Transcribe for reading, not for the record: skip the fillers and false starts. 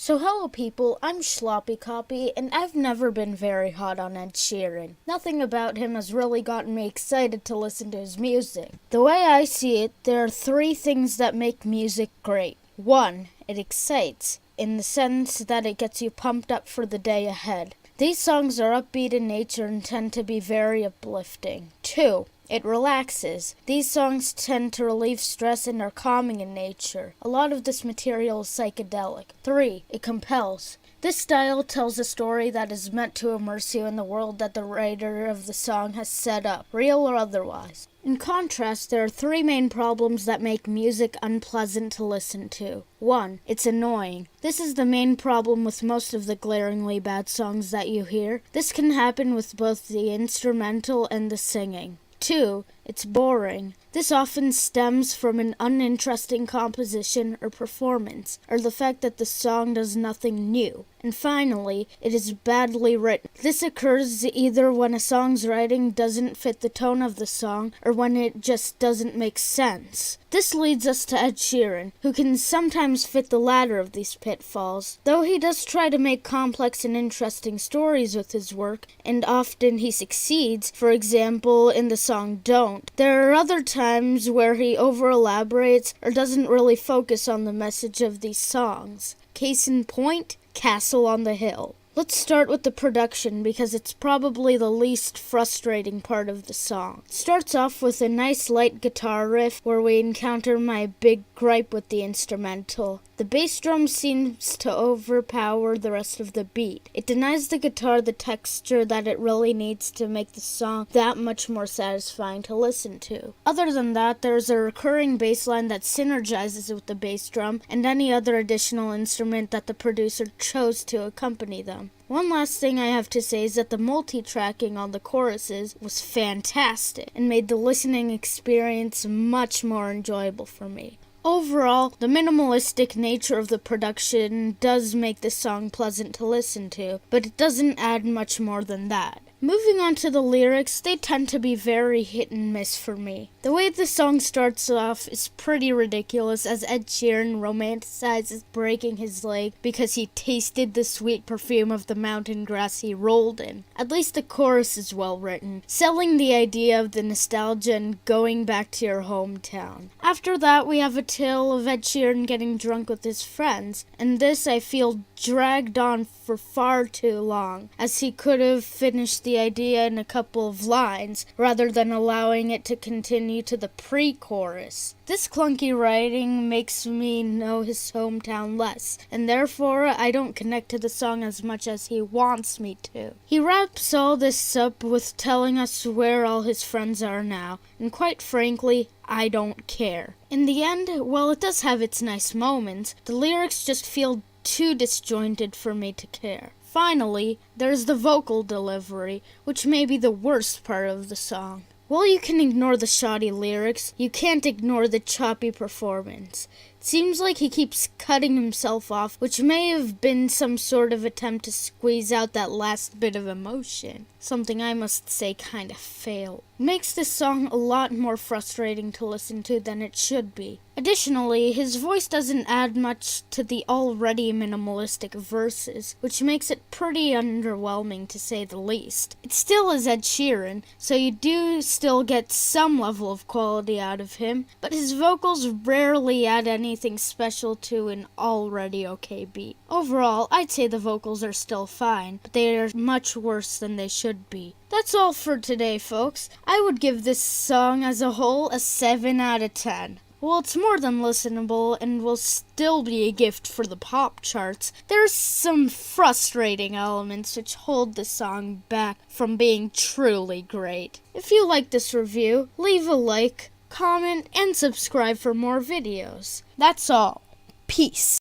So hello people, I'm Sloppy Copy, and I've never been very hot on Ed Sheeran. Nothing about him has really gotten me excited to listen to his music. The way I see it, there are three things that make music great. 1. It excites, in the sense that it gets you pumped up for the day ahead. These songs are upbeat in nature and tend to be very uplifting. 2. It relaxes. These songs tend to relieve stress and are calming in nature. A lot of this material is psychedelic. 3. It compels. This style tells a story that is meant to immerse you in the world that the writer of the song has set up, real or otherwise. In contrast, there are three main problems that make music unpleasant to listen to. 1. It's annoying. This is the main problem with most of the glaringly bad songs that you hear. This can happen with both the instrumental and the singing. 2. It's boring. This often stems from an uninteresting composition or performance, or the fact that the song does nothing new. And finally, it is badly written. This occurs either when a song's writing doesn't fit the tone of the song, or when it just doesn't make sense. This leads us to Ed Sheeran, who can sometimes fit the latter of these pitfalls. Though he does try to make complex and interesting stories with his work, and often he succeeds, for example in the song Don't, there are other times where he over-elaborates or doesn't really focus on the message of these songs. Case in point, Castle on the Hill. Let's start with the production because it's probably the least frustrating part of the song. It starts off with a nice light guitar riff where we encounter my big gripe with the instrumental. The bass drum seems to overpower the rest of the beat. It denies the guitar the texture that it really needs to make the song that much more satisfying to listen to. Other than that, there's a recurring bass line that synergizes with the bass drum and any other additional instrument that the producer chose to accompany them. One last thing I have to say is that the multi-tracking on the choruses was fantastic and made the listening experience much more enjoyable for me. Overall, the minimalistic nature of the production does make this song pleasant to listen to, but it doesn't add much more than that. Moving on to the lyrics, they tend to be very hit and miss for me. The way the song starts off is pretty ridiculous as Ed Sheeran romanticizes breaking his leg because he tasted the sweet perfume of the mountain grass he rolled in. At least the chorus is well written, selling the idea of the nostalgia and going back to your hometown. After that, we have a tale of Ed Sheeran getting drunk with his friends, and this I feel dragged on for far too long, as he could have finished the idea in a couple of lines, rather than allowing it to continue to the pre-chorus. This clunky writing makes me know his hometown less, and therefore I don't connect to the song as much as he wants me to. He wraps all this up with telling us where all his friends are now, and quite frankly, I don't care. In the end, while it does have its nice moments, the lyrics just feel too disjointed for me to care. Finally, there's the vocal delivery, which may be the worst part of the song. While you can ignore the shoddy lyrics, you can't ignore the choppy performance. It seems like he keeps cutting himself off, which may have been some sort of attempt to squeeze out that last bit of emotion. Something I must say kinda failed. Makes this song a lot more frustrating to listen to than it should be. Additionally, his voice doesn't add much to the already minimalistic verses, which makes it pretty underwhelming to say the least. It still is Ed Sheeran, so you do still get some level of quality out of him, but his vocals rarely add anything special to an already okay beat. Overall, I'd say the vocals are still fine, but they are much worse than they should be. That's all for today, folks. I would give this song as a whole a 7 out of 10. While it's more than listenable and will still be a gift for the pop charts, there's some frustrating elements which hold the song back from being truly great. If you like this review, leave a like, comment, and subscribe for more videos. That's all. Peace.